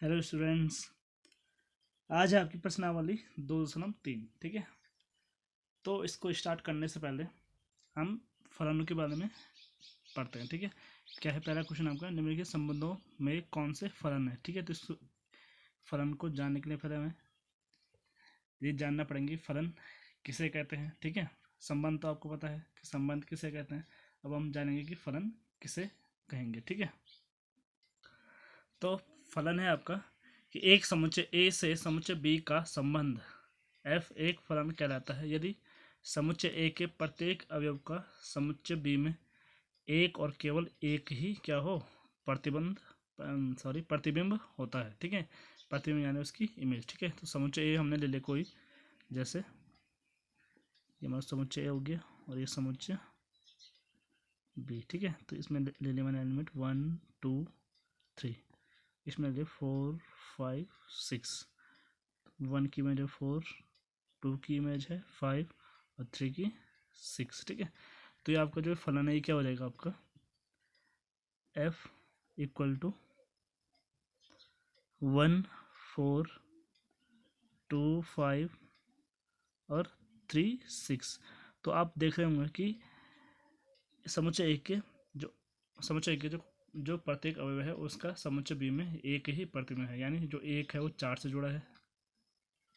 Hello students, आज है आपकी प्रश्नावली 2.3। ठीक है, तो इसको स्टार्ट करने से पहले हम फलनों के बारे में पढ़ते हैं। ठीक है, क्या है पहला क्वेश्चन आपका, निम्नलिखित संबंधों में कौन से फलन है। ठीक है, तो इस फलन को जानने के लिए पहले हमें ये जानना पड़ेंगे फलन किसे कहते हैं। ठीक है, संबंध तो आपको पता है कि संबंध किसे कहते हैं। अब हम जानेंगे कि फलन किसे कहेंगे। ठीक है, तो फलन है आपका कि एक समुच्चय ए से समुच्चय बी का संबंध f एक फलन कहलाता है यदि समुच्चय ए के प्रत्येक अवयव का समुच्चय बी में एक और केवल एक ही क्या हो प्रतिबिंब होता है। ठीक है, प्रतिबिंब यानी उसकी इमेज। ठीक है, तो समुच्चय ए हमने ले लिया कोई, जैसे ये हमारा समुच्चय ए हो गया और ये समुच्चय बी। ठीक है, तो इसमें ले लिया मैंने एलिमेंट 1 2 3, इसमें ले 4 5 6, 1 की इमेज है 4, 2 की इमेज है 5 और 3 की 6। ठीक है, तो ये आपका जो फलन है ये क्या हो जाएगा आपका f इक्वल टू 1 4 2 5 और 3 6। तो आप देख रहे होंगे कि समुच्चय एक के जो प्रत्येक अवयव है उसका समुच्चय बी में एक ही प्रतिबिंब है, यानी जो एक है वो 4 से जुड़ा है,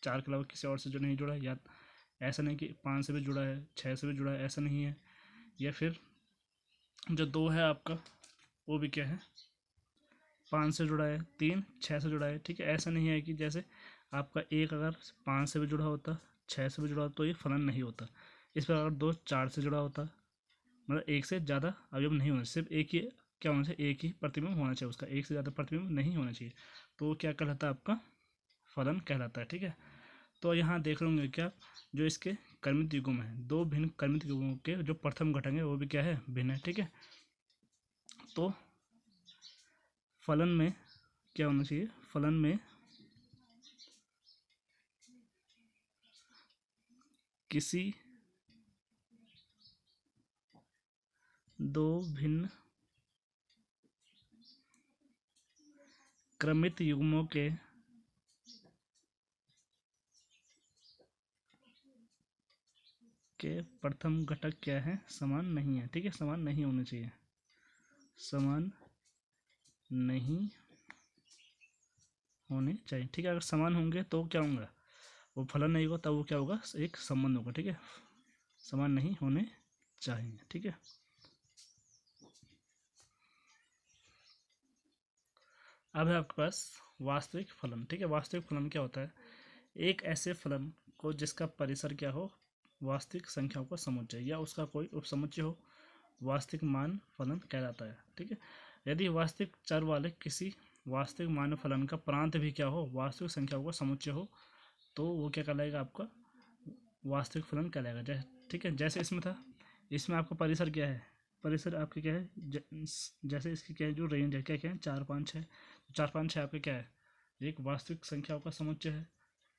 4 के अलावा किसी और से जो नहीं जुड़ा है, या ऐसा नहीं कि 5 से भी जुड़ा है 6 से भी जुड़ा है, ऐसा नहीं है। या फिर जो 2 है आपका वो भी क्या है 5 से जुड़ा है, 3 6 से जुड़ा है। ठीक है, ऐसा नहीं है कि जैसे आपका एक अगर 5 से भी जुड़ा होता 6 से भी जुड़ा होता तो ये फलन नहीं होता। इस पर अगर 2 4 से जुड़ा होता, मतलब एक से ज़्यादा अवयव नहीं होना, सिर्फ एक ही क्या होना चाहिए, एक ही प्रतिबिंब होना चाहिए उसका, एक से ज़्यादा प्रतिबिंब नहीं होना चाहिए, तो वो क्या कहलाता है आपका फलन कहलाता है। ठीक है, तो यहाँ देख लेंगे क्या जो इसके कर्मित युग्म है, दो भिन्न कर्मित युग्मों के जो प्रथम घटक है वो भी क्या है भिन्न है। ठीक है, तो फलन में क्या होना चाहिए, फलन में किसी दो भिन्न क्रमित युग्मों के प्रथम घटक क्या है समान नहीं है। ठीक है, समान नहीं होने चाहिए, समान नहीं होने चाहिए। ठीक है, अगर समान होंगे तो क्या होगा, वो फलन नहीं होगा, तब वो क्या होगा एक संबंध होगा। ठीक है, समान नहीं होने चाहिए। ठीक है, अब है आपके पास वास्तविक फलन। ठीक है, वास्तविक फलन क्या होता है, एक ऐसे फलन को जिसका परिसर क्या हो वास्तविक संख्याओं का समुच्चय या उसका कोई उपसमुच्चय हो, वास्तविक मान फलन कहलाता है। ठीक है, यदि वास्तविक चर वाले किसी वास्तविक मान फलन का प्रांत भी क्या हो वास्तविक संख्याओं का समुच्चय हो, तो वो क्या कहलाएगा आपका वास्तविक फलन कहलाएगा। जैसे ठीक है, जैसे इसमें था, इसमें आपका परिसर क्या है, परिसर आपके क्या है जैसे इसकी क्या है जो रेंज है क्या है 4 5 6, 4 5 6 आपके क्या है एक वास्तविक संख्याओं का समुच्चय है।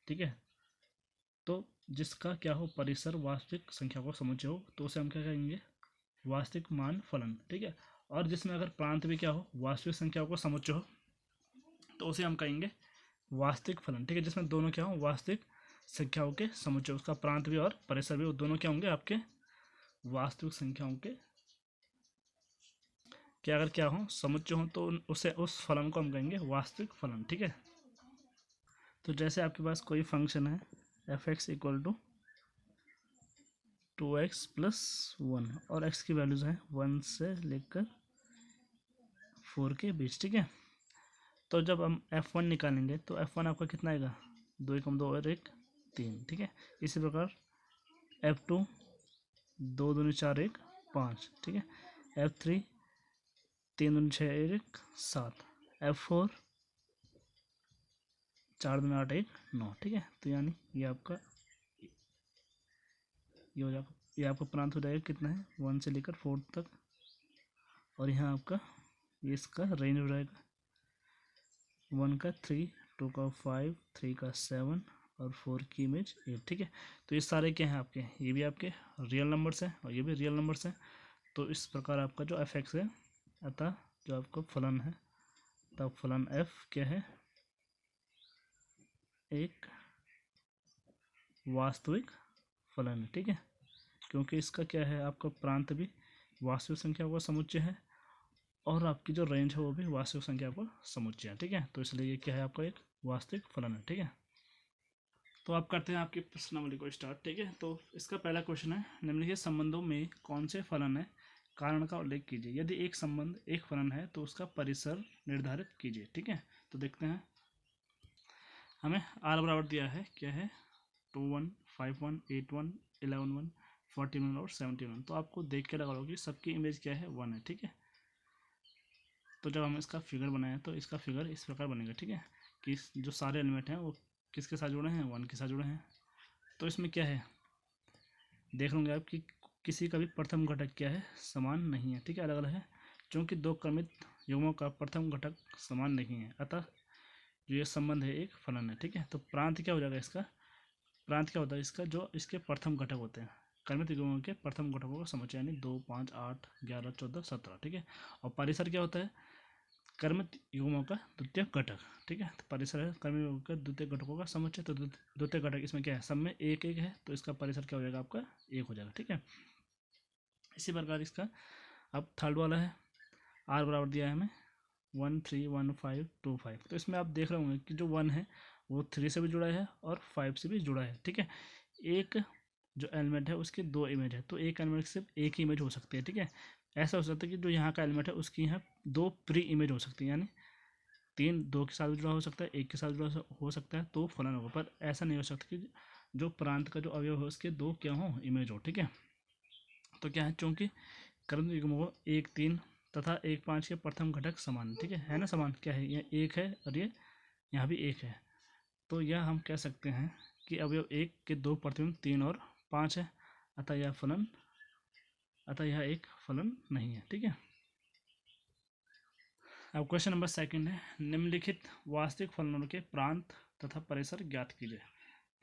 ठीक है, तो जिसका क्या हो परिसर वास्तविक संख्या को समुच्चय हो तो उसे हम क्या कहेंगे वास्तविक मान फलन। ठीक है, और जिसमें अगर प्रांत भी क्या हो वास्तविक संख्याओं को समुच्चय हो तो उसे हम कहेंगे वास्तविक फलन। ठीक है, जिसमें दोनों क्या हो वास्तविक संख्याओं के समुच्चय, उसका प्रांत भी और परिसर भी वो दोनों क्या होंगे आपके वास्तविक संख्याओं के क्या अगर क्या हो समुच्चय हो, तो उसे उस फलन को हम कहेंगे वास्तविक फलन। ठीक है, तो जैसे आपके पास कोई फंक्शन है f x equal to 2x plus 1 और x की वैल्यूज़ हैं 1 से लेकर 4 के बीच। ठीक है, तो जब हम f1 निकालेंगे तो f1 आपका कितना आएगा 2 एकम 2 और 1 3। ठीक है, इसी प्रकार f2 2 दूनी 4 1 5। ठीक है, f3 3 दूनी 6 1 7, f4 4 दूनी 8 1 9। ठीक है, तो यानी ये आपका ये हो जाएगा, ये आपका प्रांत हो जाएगा कितना है 1 से लेकर 4 तक, और यहाँ आपका ये इसका रेंज हो जाएगा 1 का 3, 2 का 5, 3 का 7 और 4 की इमेज 8। ठीक है, तो ये सारे क्या हैं आपके, ये भी आपके रियल नंबर्स हैं और ये भी रियल नंबर्स हैं। तो इस प्रकार आपका जो एफ एक्स है, अतः जो आपका फलन है तब फलन एफ क्या है एक वास्तविक फलन है, ठीक है, क्योंकि इसका क्या है, आपका प्रांत भी वास्तविक संख्या का समुच्चय है और आपकी जो रेंज है वो भी वास्तविक संख्या का समुच्चय है, ठीक है। तो इसलिए ये क्या है, आपका एक वास्तविक फलन है, ठीक है। तो आप करते हैं आपकी प्रश्नावली को स्टार्ट, ठीक है। तो इसका पहला क्वेश्चन है, निम्नलिखित संबंधों में कौन से फलन है, कारण का उल्लेख कीजिए। यदि एक संबंध एक फलन है तो उसका परिसर निर्धारित कीजिए, ठीक है। तो देखते हैं, हमें आर बराबर दिया है, क्या है, 2 1 5 1 8 1 11 1 41 और 71। तो आपको देख के लगा लो कि सबकी इमेज क्या है, 1 है, ठीक है। तो जब हम इसका फिगर बनाएं तो इसका फिगर इस प्रकार बनेगा, ठीक है, कि जो सारे एलिमेंट हैं वो किसके साथ जुड़े हैं, 1 के साथ जुड़े हैं। तो इसमें क्या है, देख लोगे आप कि किसी का भी प्रथम घटक क्या है, समान नहीं है, ठीक है, अलग अलग है। क्योंकि दो क्रमित युग्मों का प्रथम घटक समान नहीं है, अतः जो ये संबंध है एक फलन है, ठीक है। तो प्रांत क्या हो जाएगा इसका, प्रांत क्या होता है इसका, जो इसके प्रथम घटक होते हैं, क्रमित युग्मों के प्रथम घटकों का समुच्चय, यानी 2 5 8 11 14 17, ठीक है। और परिसर क्या होता है, क्रमित युग्मों का द्वितीय घटक, ठीक है। तो परिसर है क्रमित युग्मों के द्वितीय घटकों का समुच्चय। तो द्वितीय घटक इसमें क्या है, सब में एक एक है, तो इसका परिसर क्या हो जाएगा, आपका एक हो जाएगा, ठीक है। इसी प्रकार इसका अब थर्ड वाला है, आर बराबर दिया है हमें 1 3 1 5 2 5। तो इसमें आप देख रहे होंगे कि जो 1 है वो 3 से भी जुड़ा है और 5 से भी जुड़ा है, ठीक है। एक जो एलिमेंट है उसकी दो इमेज है, तो एक एलिमेंट से सिर्फ एक ही इमेज हो सकती है, ठीक है। ऐसा हो सकता है कि जो यहाँ का एलिमेंट है उसकी यहाँ दो प्री इमेज हो सकती है, यानी 3 2 के साथ भी जुड़ा हो सकता है, एक के साथ जुड़ा हो सकता है, तो फलन होगा। पर ऐसा नहीं हो सकता कि जो प्रांत का जो अवयव है उसके दो क्या हो, इमेज हो, ठीक है। तो क्या है, चूँकि क्रम युग्मों को 1 3 तथा 1 5 के प्रथम घटक समान, ठीक है ना, समान क्या है, यह एक है और ये यहाँ भी एक है। तो यह हम कह सकते हैं कि अवयव 1 के दो प्रतिबिंब 3 और 5 है, अतः यह एक फलन नहीं है, ठीक है। अब क्वेश्चन नंबर सेकंड है, निम्नलिखित वास्तविक फलनों के प्रांत तथा परिसर ज्ञात कीजिए।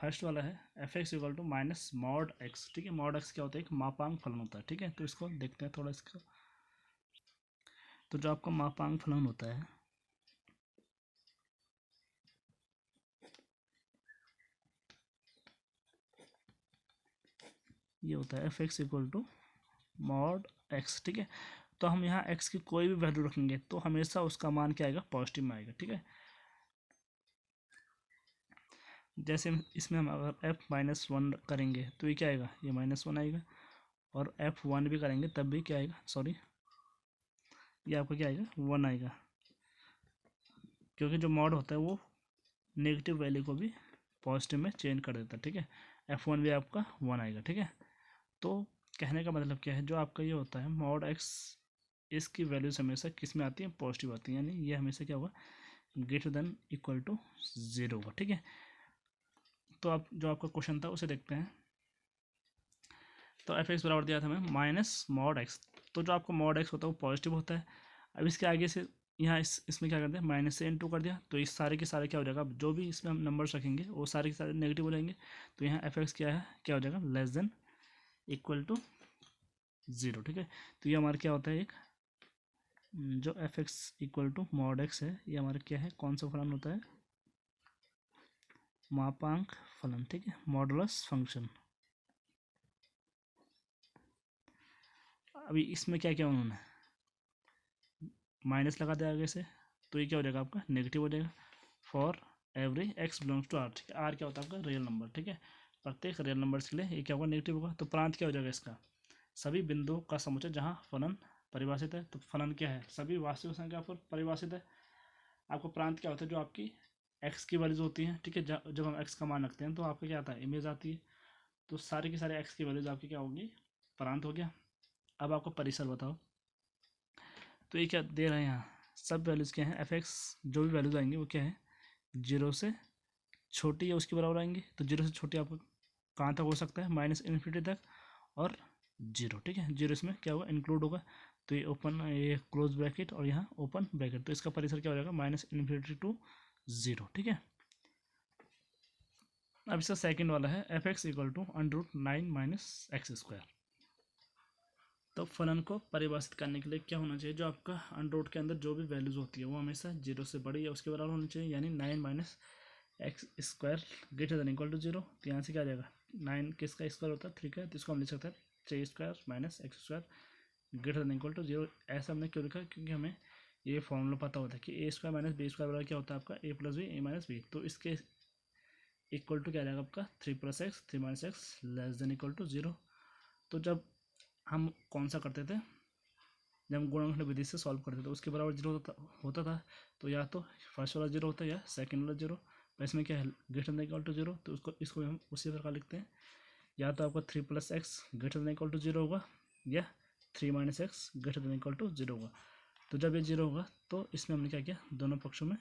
फर्स्ट वाला है f(x) = -mod x, ठीक है। mod x क्या होता है, एक मापांक फलन होता है, ठीक है। तो इसको देखते हैं थोड़ा इसका। तो जो आपका मापांक फलन होता है, ये होता है f(x) = mod x, ठीक है। तो हम यहाँ x की कोई भी वैल्यू रखेंगे तो हमेशा उसका मान क्या आएगा, पॉजिटिव में आएगा, ठीक है। जैसे इसमें हम अगर f-1 करेंगे तो ये क्या आएगा, ये -1 आएगा, और f1 भी करेंगे तब भी क्या आएगा, सॉरी, ये आपका क्या आएगा, 1 आएगा, क्योंकि जो मॉड होता है वो नेगेटिव वैल्यू को भी पॉजिटिव में चेंज कर देता है, ठीक है। f1 भी आपका 1 आएगा, ठीक है। तो कहने का मतलब क्या है, जो आपका ये होता है mod x, इसकी वैल्यूज हमेशा किस में आती है, पॉजिटिव आती है, यानी ये हमेशा क्या होगा, >= 0 होगा, ठीक है। तो आप जो आपका क्वेश्चन था उसे देखते हैं। तो f(x) बराबर दिया था हमें -mod x। तो जो आपका mod x होता है वो पॉजिटिव होता है। अब इसके आगे से यहाँ इसमें क्या करते हैं, माइनस से इनटू कर दिया, तो इस सारे के सारे क्या हो जाएगा, जो भी इसमें हम नंबर्स रखेंगे वो सारे के सारे नेगेटिव हो जाएंगे। तो यहाँ f(x) क्या हो जाएगा, << 0, ठीक है। तो ये हमारा क्या होता है, एक जो f(x) = mod x है, ये हमारा क्या है, कौन सा फलन होता है, मापांक फलन, ठीक है, मॉडुलस फंक्शन। अभी इसमें क्या क्या उन्होंने माइनस लगा दिया आगे से, तो ये क्या हो जाएगा, आपका नेगेटिव हो जाएगा। For every x belongs to r, ठीक है, r क्या होता है आपका, रियल नंबर, ठीक है। प्रत्येक रियल नंबर्स के लिए ये क्या होगा, नेगेटिव होगा। तो प्रांत क्या हो जाएगा इसका, सभी बिंदुओं का समुच्चय जहाँ फलन परिभाषित है। तो फलन क्या है, सभी वास्तविक संख्या पर परिभाषित है। आपको प्रांत क्या होता है, जो आपकी x की वैल्यूज होती हैं, ठीक है। जब हम x का मान रखते हैं तो आपका क्या आता है, इमेज आती है। तो सारे की सारे x की वैल्यूज आपकी क्या होगी, प्रांत हो गया। अब आपको परिसर बताओ, तो ये क्या दे रहे हैं, यहाँ सब वैल्यूज़ क्या हैं, f(x) जो भी वैल्यूज आएंगे वो क्या है, 0 से छोटी या उसके बराबर आएंगे। तो 0 से छोटी आपको कहाँ तक हो सकता है, -∞ तक, और 0, ठीक है। 0 इसमें क्या होगा, इंक्लूड होगा। तो ये ओपन, ये क्लोज ब्रैकेट और यहाँ ओपन ब्रैकेट, तो इसका परिसर क्या हो जाएगा, -∞ to 0, ठीक है। अब इसका सेकंड वाला है f(x) = √9 - x²। तो फलन को परिभाषित करने के लिए क्या होना चाहिए, जो आपका अंडर रूट के अंदर जो भी वैल्यूज होती है वो हमेशा 0 से बड़ी या उसके बराबर होनी चाहिए, यानी 9 - x square greater than equal to 0, तो यहाँ से क्या आ जाएगा 9 किसका स्क्वायर होता है 3 का, तो इसको हम लिख सकते हैं 3 square minus x square greater than equal to 0। ऐसा हमने क्यों लिखा, क्योंकि हमें ये फॉर्मूला पता होता है कि a square minus b square बराबर क्या होता है आपका a plus b a minus b, तो इसके इक्वल टू क्या आ जाएगा आपका 3 plus x 3 minus x less than equal to 0। तो जब हम कौन सा करते थे, जब हम गुणनखंड विधि से सॉल्व करते थे उसके बराबर 0 होता था, तो या तो फर्स्ट वाला 0 होता है या सेकंड वाला 0। इसमें क्या है ग्रेटर देन इक्वल टू 0, तो इसको हम उसी प्रकार लिखते हैं, या तो आपका 3 plus x greater than equal to 0 होगा या 3 minus x greater than equal to 0 होगा। तो जब ये 0 होगा तो इसमें हमने क्या किया, दोनों पक्षों में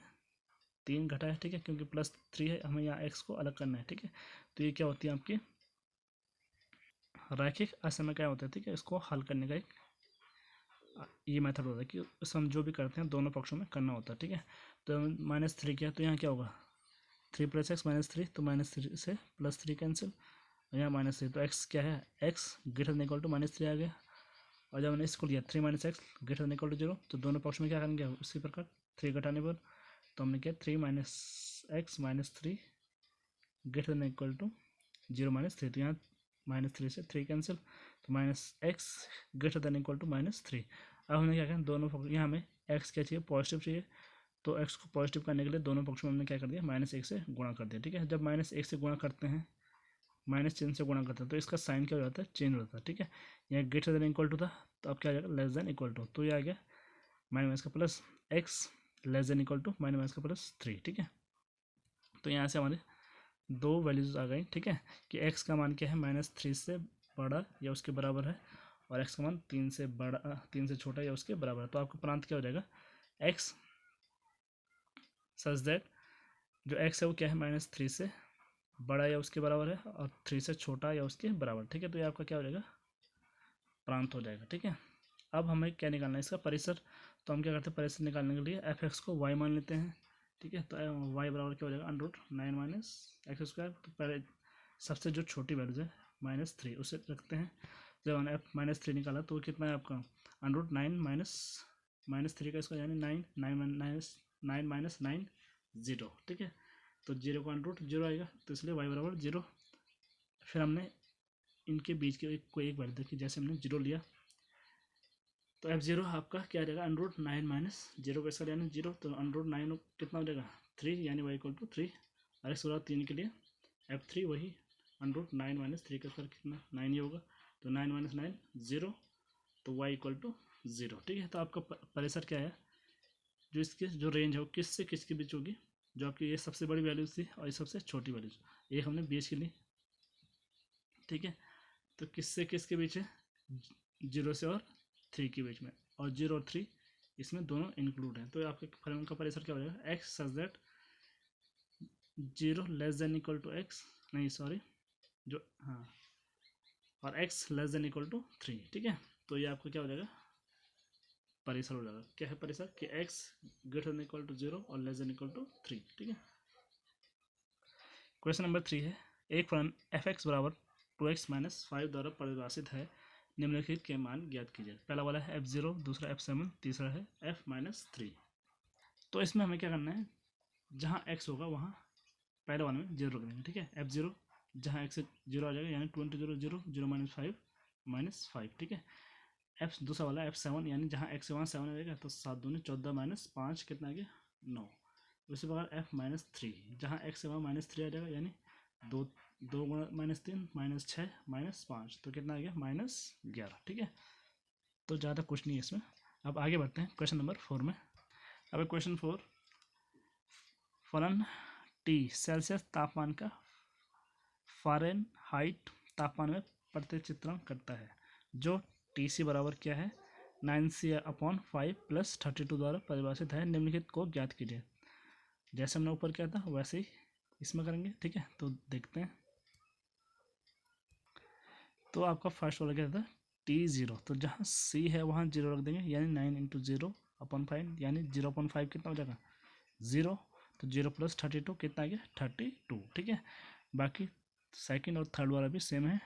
3 घटाया, ठीक है, क्योंकि प्लस 3 है, हमें यहाँ एक्स को अलग करना है, ठीक है। तो ये क्या होती है आपकी रैखिक असमय होता है, ठीक है। इसको हल करने का एक ये मेथड होता है कि हम जो भी करते हैं दोनों पक्षों में करना होता है, ठीक है। तो -3 किया तो यहाँ क्या होगा 3 प्लस एक्स -3, तो -3 से +3 कैंसिल, और यहाँ -3, तो एक्स क्या है x greater than equal to -3 आ गया। और जब हमने इसको लिया 3 minus x greater than equal to 0, तो दोनों पक्ष में क्या करेंगे उसी प्रकार 3 घटाने पर, तो हमने किया 3 minus x -3 greater than equal to 0 -3, तो यहाँ -3 से 3 कैंसिल, तो -x greater than equal to -3। अब हमने क्या किया दोनों पक्ष, यहाँ हमें x क्या चाहिए पॉजिटिव चाहिए, तो x को पॉजिटिव करने के लिए दोनों पक्षों में हमने क्या कर दिया -1 से गुणा कर दिया, ठीक है। जब -1 से गुणा करते हैं माइनस चिन्ह से गुणा करते हैं तो इसका साइन क्या हो जाता है चेंज हो जाता है, ठीक है। यहाँ ग्रेटर देन इक्वल टू था, तो अब क्या आ जाएगा लेस देन इक्वल टू, तो ये आ गया माइनस का plus x less than equal to minus का +3, ठीक है। तो यहाँ से हमारे दो वैल्यूज आ गई, ठीक है, कि x का मान क्या है -3 से बड़ा या उसके बराबर है, और x का मान 3 से बड़ा 3 से छोटा या उसके बराबर है। तो आपका प्रांत क्या हो जाएगा x सच दैट जो x है वो क्या है -3 से बड़ा या उसके बराबर है और 3 से छोटा या उसके बराबर, ठीक है। तो ये आपका क्या हो जाएगा प्रांत हो जाएगा, ठीक है। अब हमें क्या निकालना है इसका परिसर, तो हम क्या करते हैं परिसर निकालने के लिए f(x) को y मान लेते हैं, ठीक है। तो y बराबर क्या हो जाएगा √9 माइनस एक्स स्क्वायर, तो पहले सबसे जो छोटी वैल्यू है -3 उसे रखते हैं। जब हमने -3 निकाला तो कितना है आपका √9 माइनस 3 का स्क्वायर यानी 9 माइनस 9 0, ठीक है। तो 0 का √0 आएगा, तो इसलिए y बराबर 0। फिर हमने इनके बीच के कोई एक वैल्यू देखी, जैसे हमने 0 लिया तो f0 आपका क्या आ जाएगा √9 माइनस 0 का स्क्वायर यानी 0, तो √9 कितना हो जाएगा 3 यानी y इक्वल टू 3, और x बराबर 3 के लिए f3 वही √9 माइनस 3 का स्क्वायर कितना 9 ही होगा, तो 9 माइनस 9 0, तो y इक्वल टू 0, ठीक है। तो आपका परिसर क्या है, जो इसके जो रेंज है वो किस से किसके बीच होगी, जो आपकी ये सबसे बड़ी वैल्यूज थी और ये सबसे छोटी वैल्यूज, ये हमने बीच के लिए, ठीक है। तो किससे किसके बीच है 0 से और 3 के बीच में, और 0 और 3 इसमें दोनों इंक्लूड हैं। तो आपके फलन का परिसर क्या हो जाएगा x such that 0 less than equal to x, नहीं सॉरी जो हाँ, और x less than equal to 3, ठीक है। तो ये आपका क्या हो जाएगा परिसर हो जाएगा, क्या है परिसर कि x greater than equal to 0 और लेस देन इक्वल टू 3, ठीक है। क्वेश्चन नंबर 3 है एक फलन f(x) बराबर 2x - 5 द्वारा परिभाषित है, निम्नलिखित के मान ज्ञात कीजिए। पहला वाला है f0, दूसरा f7, तीसरा है f-3। तो इसमें हमें क्या करना है, जहाँ x होगा वहाँ पहले वाले में 0 रख देंगे, ठीक है। f0 जहाँ x से 0 आ जाएगा यानी 2 × 0 0 0 -5 -5, ठीक है। दूसरा वाला f7 यानी जहाँ x से वहाँ 7 आ जाएगा, तो 7 दूनी 14 -5 कितना आ गया 9। उसी प्रकार f-3 जहाँ x से वहाँ -3 आ जाएगा यानी 2 गुणा -3 -6 -5, तो कितना आ गया -11, ठीक है। तो ज़्यादा कुछ नहीं है इसमें। अब आगे बढ़ते हैं क्वेश्चन नंबर 4 में। अब क्वेश्चन 4 फलन T सेल्सियस तापमान का फ़ारेनहाइट तापमान में प्रतिचित्रण करता है, जो TC बराबर क्या है 9C/5 + 32 द्वारा परिभाषित है, निम्नलिखित को ज्ञात कीजिए। जैसे हमने ऊपर किया था वैसे ही इसमें करेंगे, ठीक है। तो देखते हैं, तो आपका फर्स्ट वाला क्या था T0, तो जहाँ C है वहाँ 0 रख देंगे यानी 9 × 0/5 यानी 0/5 कितना हो जाएगा 0, तो 0 + 32 कितना आ गया 32, ठीक है। बाकी सेकंड और थर्ड वाला भी सेम है।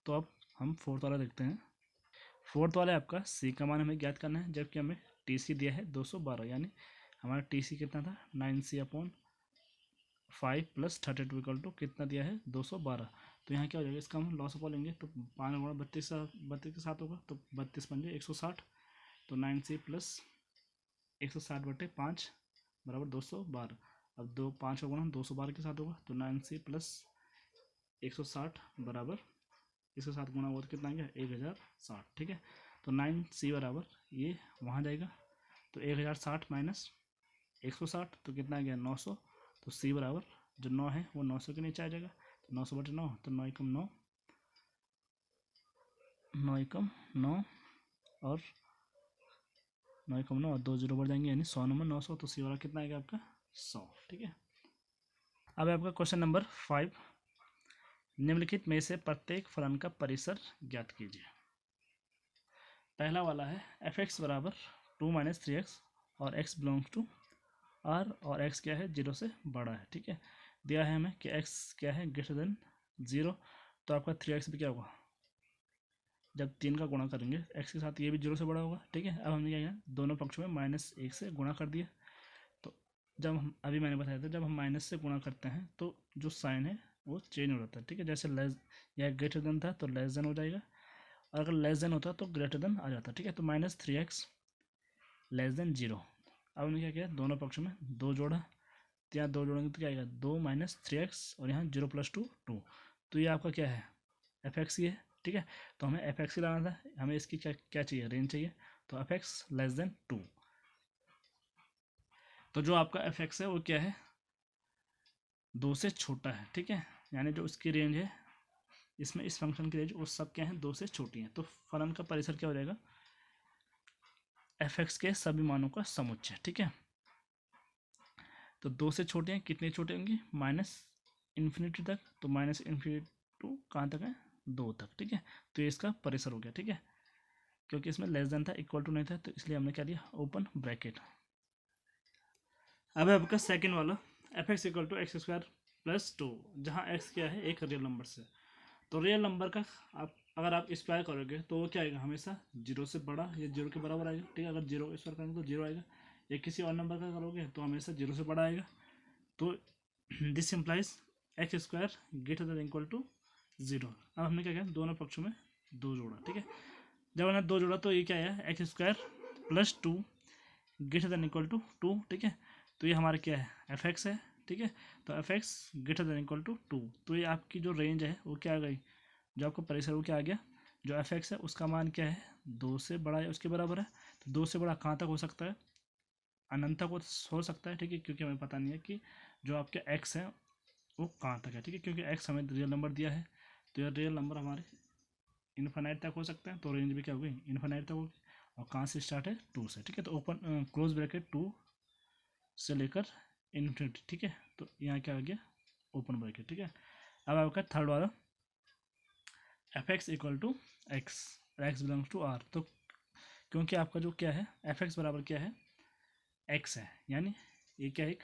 तो अब हम फोर्थ वाला देखते हैं। फोर्थ वाला आपका C का मान हमें ज्ञात करना है, जबकि हमें TC दिया है 212, यानी हमारा TC कितना था 9C/5 5 प्लस 32 इक्वल टू कितना दिया है 212। तो यहाँ क्या हो जाएगा, इसका हम लॉस ऑफ लेंगे तो 5 गुणा 32 के साथ होगा तो 32 पंजे 160। तो 9c प्लस 160/5 बराबर 212। अब 5 का गुणा 212 के साथ होगा तो 9c प्लस 160 बराबर इसके साथ गुणा हुआ तो कितना आ गया 1060। ठीक है, तो 9c बराबर ये वहाँ जाएगा तो 1060 माइनस 160 तो कितना आ गया 900। तो c बराबर जो 9 है वो 900 के नीचे आ जाएगा। तो 900/9 तो 9 एकम 9, 9 एकम 9 और 9 एकम 9 और 2 जीरो बढ़ जाएंगे यानी 100 नंबर 900। तो सी वाला कितना आएगा आपका 100। ठीक है, अब आपका क्वेश्चन नंबर 5, निम्नलिखित में से प्रत्येक फलन का परिसर ज्ञात कीजिए। पहला वाला है एफ एक्स बराबर 2 - 3x और x बिलोंग्स टू r और x क्या है 0 से बड़ा है। ठीक है, दिया है हमें कि x क्या है ग्रेटर देन 0। तो आपका 3x भी क्या होगा, जब 3 का गुणा करेंगे x के साथ ये भी 0 से बड़ा होगा। ठीक है, अब हमने क्या किया दोनों पक्षों में -1 से गुणा कर दिया। तो जब हम अभी मैंने बताया था जब हम माइनस से गुणा करते हैं तो जो साइन है वो चेंज हो जाता है। ठीक है, जैसे लेस या ग्रेटर देन था तो लेस देन हो जाएगा और अगर लेस देन होता तो ग्रेटर देन आ जाता। ठीक है, तो -3x लेस देन 0। अब हमने क्या किया दोनों पक्षों में 2 जोड़ा, तो यहाँ 2 जोड़ेंगे तो क्या आएगा 2 - 3x और यहाँ 0 + 2 2। तो ये आपका क्या है एफ एक्स ही है। ठीक है, तो हमें एफ एक्स ही लाना था, हमें इसकी क्या चाहिए रेंज चाहिए। तो एफ एक्स लेस देन 2। तो जो आपका एफ एक्स है वो क्या है 2 से छोटा है। ठीक है, यानी जो उसकी रेंज है इसमें इस फंक्शन की रेंज वो सब क्या है 2 से छोटी है। तो फलन का परिसर क्या हो जाएगा एफ एक्स के सभी मानों का समुच्चय। ठीक है, तो 2 से छोटे हैं, कितने छोटे होंगे -इन्फिनिटी तक। तो -इन्फिनिटी टू कहाँ तक है 2 तक। ठीक है, तो ये इसका परिसर हो गया। ठीक है, क्योंकि इसमें लेस देन था इक्वल टू नहीं था तो इसलिए हमने क्या दिया ओपन ब्रैकेट। अब है आपका सेकंड वाला f x equal to x² + 2, जहाँ x क्या है एक रियल नंबर से। तो रियल नंबर का आप अगर आप स्क्वायर करोगे तो वो क्या आएगा हमेशा 0 से बड़ा या 0 के बराबर आएगा। ठीक है, अगर 0 का स्क्वायर करेंगे तो 0 आएगा, या किसी और नंबर का करोगे तो हमेशा 0 से बड़ा आएगा। तो this implies x² greater than equal to 0। अब हमने क्या किया दोनों पक्षों में 2 जोड़ा। ठीक है, जब हमने 2 जोड़ा तो ये क्या आया x² + 2 greater than equal to 2। ठीक है, तो ये हमारा क्या है एफ एक्स है। ठीक है, तो f x greater than equal to 2। तो ये आपकी जो रेंज है वो क्या आ गई, जो आपका परिसर वो क्या आ गया, जो एफ एक्स है उसका मान क्या है 2 से बड़ा है उसके बराबर है। तो 2 से बड़ा कहाँ तक हो सकता है अनंत तक हो सकता है। ठीक है, क्योंकि हमें पता नहीं है कि जो आपके एक्स है वो कहाँ तक है। ठीक है, क्योंकि एक्स हमें रियल नंबर दिया है तो ये रियल नंबर हमारे इन्फिनाइट तक हो सकते हैं। तो रेंज भी क्या होगी इन्फिनाइट तक होगी, और कहाँ से स्टार्ट है 2 से। ठीक है, तो ओपन क्लोज ब्रैकेट 2 से लेकर इन्फिनिटी। ठीक है, तो यहाँ क्या आ गया ओपन ब्रैकेट। ठीक है, अब आपका थर्ड वाला f x equal to x, x belongs to r. तो क्योंकि आपका जो क्या है एफ एक्स बराबर क्या है एक्स है, यानी ये क्या है एक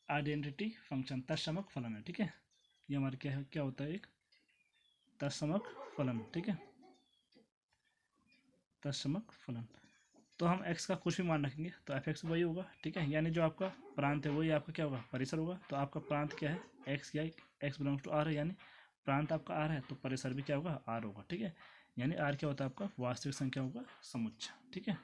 आइडेंटिटी फंक्शन तत्समक फलन है। ठीक है, ये हमारे क्या है क्या होता है एक तत्समक फलन। ठीक है, तत्समक फलन। तो हम x का कुछ भी मान रखेंगे तो एफ एक्स वही होगा। ठीक है, यानी जो आपका प्रांत है वही आपका क्या होगा परिसर होगा। तो आपका प्रांत क्या है x क्या है x बिलोंग्स टू आर है, यानी प्रांत आपका r है तो परिसर भी क्या होगा r होगा। ठीक है, यानी r क्या होता है आपका वास्तविक संख्याओं का समुच्चय। ठीक है।